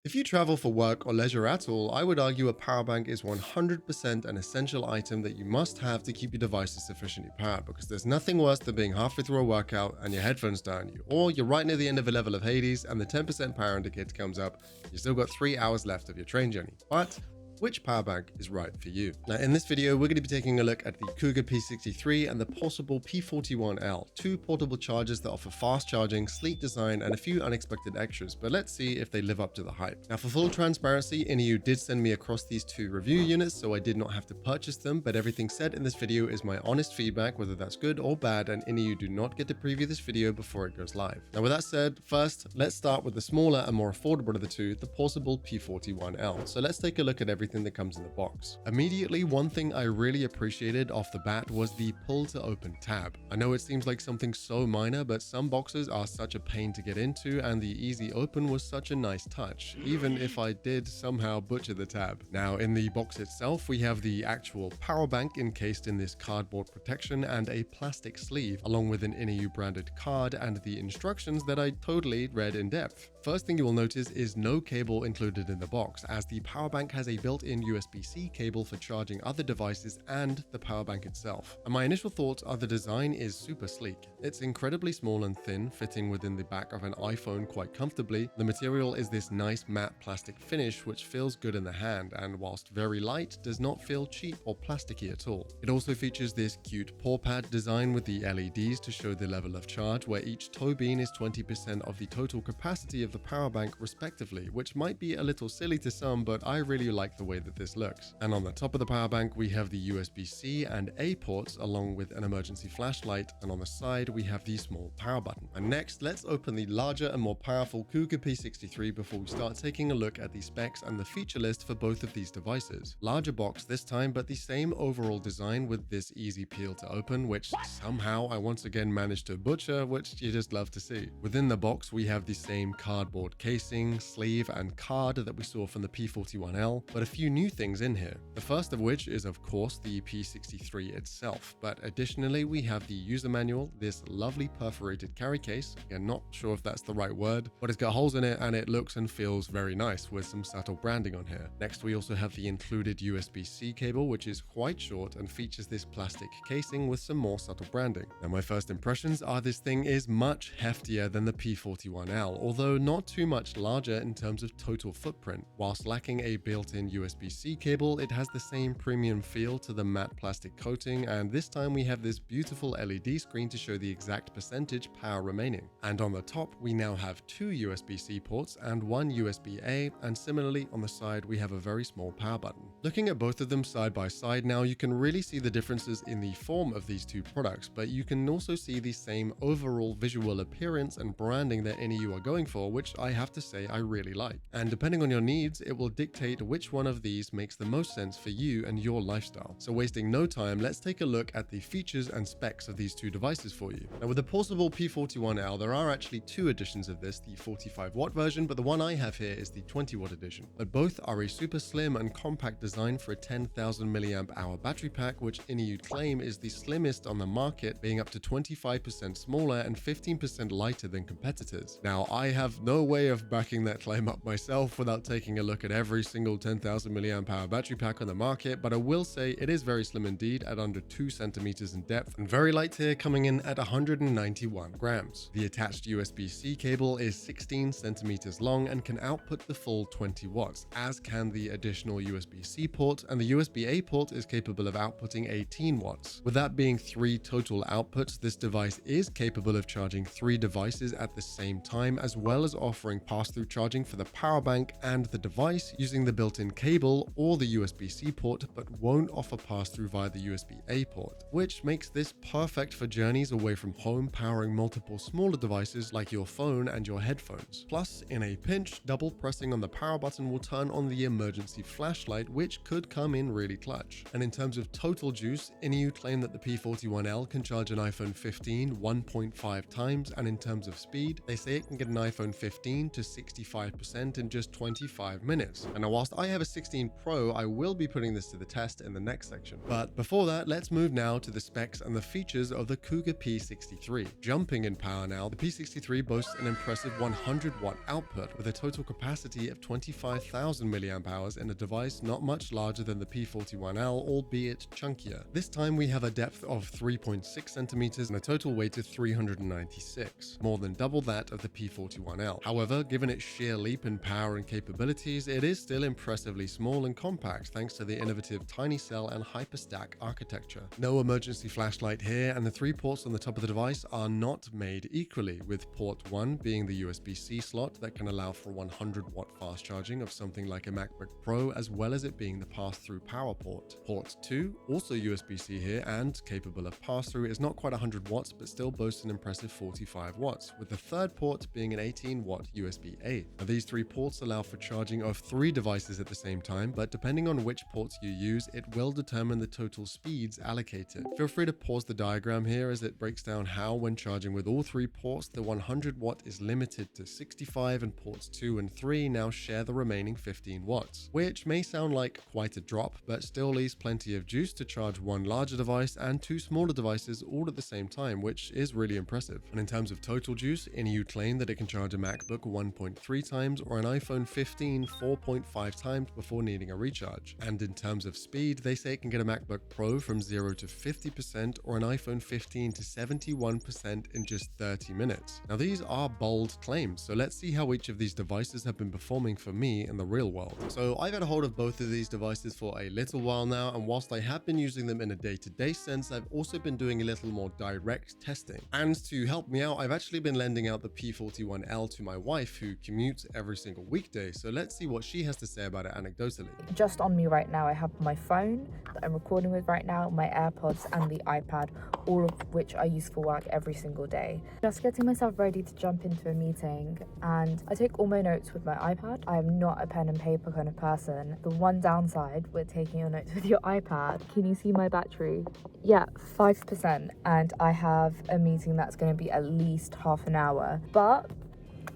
If you travel for work or leisure at all, I would argue a power bank is 100% an essential item that you must have to keep your devices sufficiently powered, because there's nothing worse than being halfway through a workout and your headphones die on you, or you're right near the end of a level of Hades and the 10% power indicator comes up, you've still got 3 hours left of your train journey. But which power bank is right for you? Now, in this video, we're going to be taking a look at the Cougar P63 and the Pawsible P41L, two portable chargers that offer fast charging, sleek design, and a few unexpected extras, but let's see if they live up to the hype. Now, for full transparency, INIU did send me across these two review units, so I did not have to purchase them, but everything said in this video is my honest feedback, whether that's good or bad, and INIU do not get to preview this video before it goes live. Now, with that said, first, let's start with the smaller and more affordable of the two, the Pawsible P41L. So let's take a look at everything that comes in the box. Immediately, one thing I really appreciated off the bat was the pull to open tab. I know it seems like something so minor, but some boxes are such a pain to get into, and the easy open was such a nice touch, even if I did somehow butcher the tab. Now, in the box itself, we have the actual power bank encased in this cardboard protection and a plastic sleeve, along with an INIU branded card and the instructions that I totally read in depth. First thing you will notice is no cable included in the box, as the power bank has a built-in USB-C cable for charging other devices and the power bank itself. And my initial thoughts are the design is super sleek. It's incredibly small and thin, fitting within the back of an iPhone quite comfortably. The material is this nice matte plastic finish which feels good in the hand, and whilst very light, does not feel cheap or plasticky at all. It also features this cute paw pad design with the LEDs to show the level of charge, where each toe bean is 20% of the total capacity of the power bank respectively, which might be a little silly to some, but I really like the way that this looks. And on the top of the power bank, we have the USB-C and A ports along with an emergency flashlight, and on the side we have the small power button. And next, let's open the larger and more powerful Cougar P63 before we start taking a look at the specs and the feature list for both of these devices. Larger box this time, but the same overall design with this easy peel to open, which somehow I once again managed to butcher, which you just love to see. Within the box, we have the same cardboard casing, sleeve, and card that we saw from the P41L, but a few new things in here. The first of which is, of course, the P63 itself, but additionally we have the user manual, this lovely perforated carry case. Again, not sure if that's the right word, but it's got holes in it and it looks and feels very nice with some subtle branding on here. Next, we also have the included USB-C cable, which is quite short and features this plastic casing with some more subtle branding. Now, my first impressions are this thing is much heftier than the P41L, although not too much larger in terms of total footprint. Whilst lacking a built-in USB-C cable, it has the same premium feel to the matte plastic coating, and this time we have this beautiful LED screen to show the exact percentage power remaining. And on the top, we now have two USB-C ports and one USB-A, and similarly on the side we have a very small power button. Looking at both of them side by side now, you can really see the differences in the form of these two products, but you can also see the same overall visual appearance and branding that INIU are going for, which I have to say I really like. And depending on your needs, it will dictate which one of these makes the most sense for you and your lifestyle. So wasting no time, let's take a look at the features and specs of these two devices for you. Now, with the Pawsible P41L, there are actually two editions of this, the 45-watt version, but the one I have here is the 20-watt edition. But both are a super slim and compact design for a 10,000 mAh battery pack, which INIU claim is the slimmest on the market, being up to 25% smaller and 15% lighter than competitors. Now, I have no way of backing that claim up myself without taking a look at every single 10,000 mAh battery pack on the market, but I will say it is very slim indeed at under 2 centimeters in depth and very light here, coming in at 191 grams. The attached USB-C cable is 16 centimeters long and can output the full 20 watts, as can the additional USB-C port, and the USB-A port is capable of outputting 18 watts. With that being 3 total outputs, this device is capable of charging 3 devices at the same time, as well as offering pass-through charging for the power bank and the device using the built-in cable or the USB-C port, but won't offer pass-through via the USB-A port, which makes this perfect for journeys away from home, powering multiple smaller devices like your phone and your headphones. Plus, in a pinch, double pressing on the power button will turn on the emergency flashlight, which could come in really clutch. And in terms of total juice, INIU claim that the P41L can charge an iPhone 15 1.5 times, and in terms of speed, they say it can get an iPhone 15 to 65% in just 25 minutes. And now, whilst I have a 16 Pro, I will be putting this to the test in the next section. But before that, let's move now to the specs and the features of the Cougar P63. Jumping in power now, the P63 boasts an impressive 100-watt output with a total capacity of 25,000 mAh in a device not much larger than the P41L, albeit chunkier. This time we have a depth of 3.6 centimeters and a total weight of 396, more than double that of the P41L. However, given its sheer leap in power and capabilities, it is still impressively small and compact thanks to the innovative tiny cell and hyperstack architecture. No emergency flashlight here, and the 3 ports on the top of the device are not made equally, with port 1 being the USB-C slot that can allow for 100-watt fast charging of something like a MacBook Pro, as well as it being the pass-through power port. Port 2, also USB-C here and capable of pass-through, is not quite 100 watts but still boasts an impressive 45 watts, with the third port being an 18-watt USB-A. Now, these 3 ports allow for charging of 3 devices at the same time, but depending on which ports you use, it will determine the total speeds allocated. Feel free to pause the diagram here as it breaks down how, when charging with all 3 ports, the 100-watt is limited to 65 and ports 2 and 3 now share the remaining 15 watts, which may sound like quite a drop, but still leaves plenty of juice to charge 1 larger device and 2 smaller devices all at the same time, which is really impressive. And in terms of total juice, INIU claim that it can charge a MacBook 1.3 times or an iPhone 15 4.5 times before needing a recharge. And in terms of speed, they say it can get a MacBook Pro from 0 to 50% or an iPhone 15 to 71% in just 30 minutes. Now, these are bold claims, so let's see how each of these devices have been performing for me in the real world. So I've had a hold of both of these devices for a little while now, and whilst I have been using them in a day-to-day sense, I've also been doing a little more direct testing. And to help me out, I've actually been lending out the P41L to my wife, who commutes every single weekday. So let's see what she has to say about it anecdotally. Just on me right now, I have my phone that I'm recording with right now, my AirPods and the iPad, all of which I use for work every single day. Just getting myself ready to jump into a meeting, and I take all my notes with my iPad. I am not a pen and paper kind of person. The one downside with taking your notes with your iPad, can you see my battery? Yeah, 5%, and I have a meeting that's going to be at least half an hour. But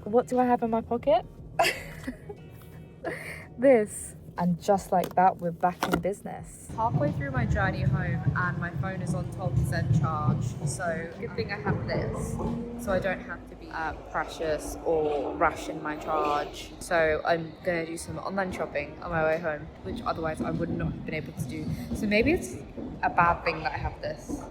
what do I have in my pocket? This. And just like that, we're back in business. Halfway through my journey home and my phone is on 12% charge. So good thing I have this, so I don't have to be precious or rush in my charge. So I'm gonna do some online shopping on my way home, which otherwise I would not have been able to do. So maybe it's a bad thing that I have this.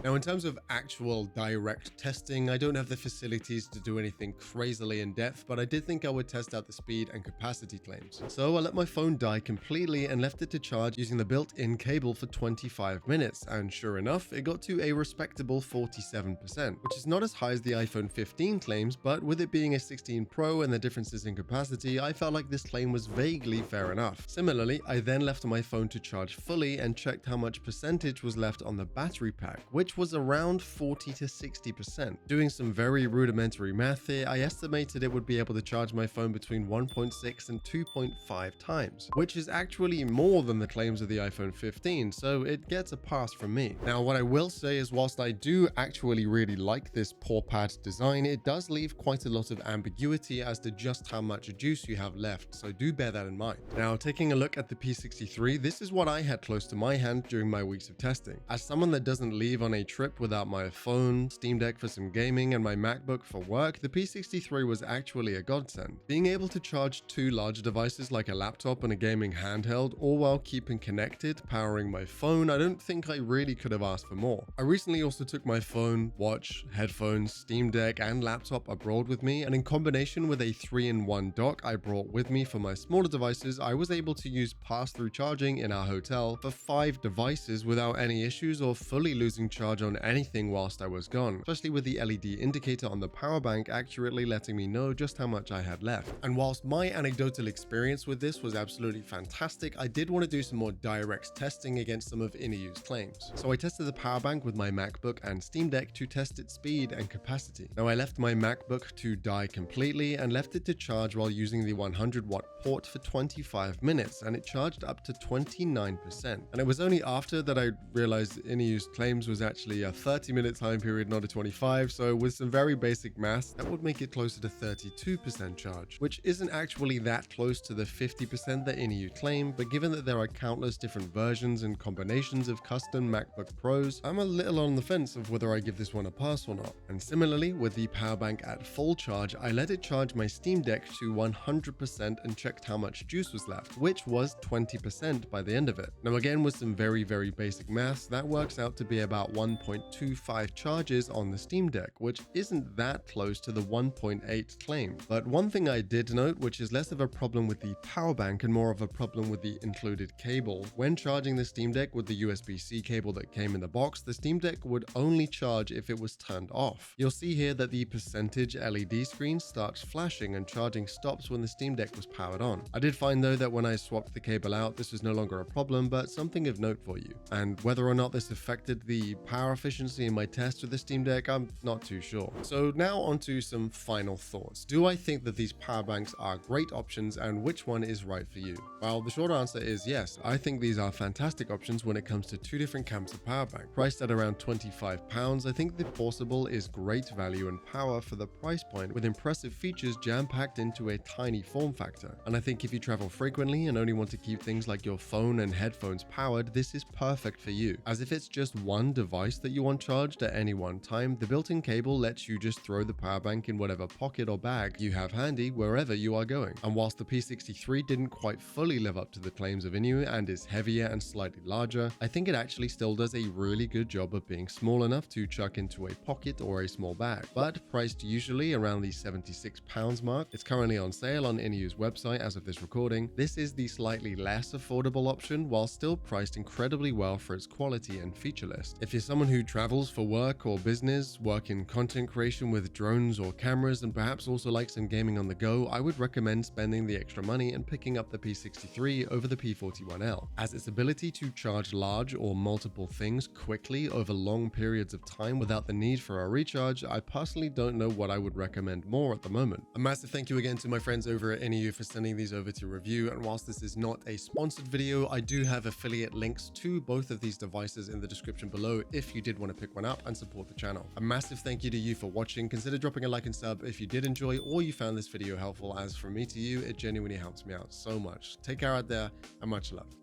Now, in terms of actual direct testing, I don't have the facilities to do anything crazily in depth, but I did think I would test out the speed and capacity claims. So I let my phone die completely and left it to charge using the built-in cable for 25 minutes, and sure enough, it got to a respectable 47%, which is not as high as the iPhone 15 claims, but with it being a 16 Pro and the differences in capacity, I felt like this claim was vaguely fair enough. Similarly, I then left my phone to charge fully and checked how much percentage was left on the battery pack, which was around 40 to 60%. Doing some very rudimentary math here, I estimated it would be able to charge my phone between 1.6 and 2.5 times, which is actually more than the claims of the iPhone 15, so it gets a pass from me. Now, what I will say is, whilst I do actually really like this paw pad design, it does leave quite a lot of ambiguity as to just how much juice you have left, so do bear that in mind. Now, taking a look at the P63, this is what I had close to my hand during my weeks of testing. As someone that doesn't leave on a trip without my phone, Steam Deck for some gaming, and my MacBook for work, the P63 was actually a godsend. Being able to charge 2 large devices like a laptop and a gaming handheld, all while keeping connected, powering my phone, I don't think I really could have asked for more. I recently also took my phone, watch, headphones, Steam Deck, and laptop abroad with me, and in combination with a 3-in-1 dock I brought with me for my smaller devices, I was able to use pass-through charging in our hotel for 5 devices without any issues or fully losing charge on anything whilst I was gone, especially with the LED indicator on the power bank accurately letting me know just how much I had left. And whilst my anecdotal experience with this was absolutely fantastic, I did want to do some more direct testing against some of INIU's claims. So I tested the power bank with my MacBook and Steam Deck to test its speed and capacity. Now, I left my MacBook to die completely and left it to charge while using the 100-watt port for 25 minutes, and it charged up to 29%. And it was only after that I realized INIU's claims was actually a 30-minute time period, not a 25, so with some very basic maths, that would make it closer to 32% charge, which isn't actually that close to the 50% that INIU claim, but given that there are countless different versions and combinations of custom MacBook Pros, I'm a little on the fence of whether I give this one a pass or not. And similarly, with the power bank at full charge, I let it charge my Steam Deck to 100% and checked how much juice was left, which was 20% by the end of it. Now again, with some very basic maths, that works out to be about 1.25 charges on the Steam Deck, which isn't that close to the 1.8 claim. But one thing I did note, which is less of a problem with the power bank and more of a problem with the included cable, when charging the Steam Deck with the USB-C cable that came in the box, the Steam Deck would only charge if it was turned off. You'll see here that the percentage LED screen starts flashing and charging stops when the Steam Deck was powered on. I did find though that when I swapped the cable out, this was no longer a problem, but something of note for you. And whether or not this affected the power efficiency in my test with the Steam Deck, I'm not too sure. So now onto some final thoughts. Do I think that these power banks are great options, and which one is right for you? Well, the short answer is yes. I think these are fantastic options when it comes to two different camps of power bank. Priced at around £25, I think the Pawsible is great value and power for the price point, with impressive features jam-packed into a tiny form factor. And I think if you travel frequently and only want to keep things like your phone and headphones powered, this is perfect for you. As if it's just one device that you want charged at any one time, the built-in cable lets you just throw the power bank in whatever pocket or bag you have handy wherever you are going. And whilst the P63 didn't quite fully live up to the claims of INIU and is heavier and slightly larger, I think it actually still does a really good job of being small enough to chuck into a pocket or a small bag. But priced usually around the £76 mark, it's currently on sale on INIU's website as of this recording. This is the slightly less affordable option while still priced incredibly well for its quality and feature list. If you're someone who travels for work or business, work in content creation with drones or cameras, and perhaps also like some gaming on the go, I would recommend spending the extra money and picking up the P63 over the P41L, as its ability to charge large or multiple things quickly over long periods of time without the need for a recharge. I personally don't know what I would recommend more at the moment. A massive thank you again to my friends over at INIU for sending these over to review, and whilst this is not a sponsored video, I do have affiliate links to both of these devices in the description below if you did want to pick one up and support the channel. A massive thank you to you for watching. Consider dropping a like and sub if you did enjoy or you found this video helpful, as from me to you, it genuinely helps me out so much. Take care out there and much love.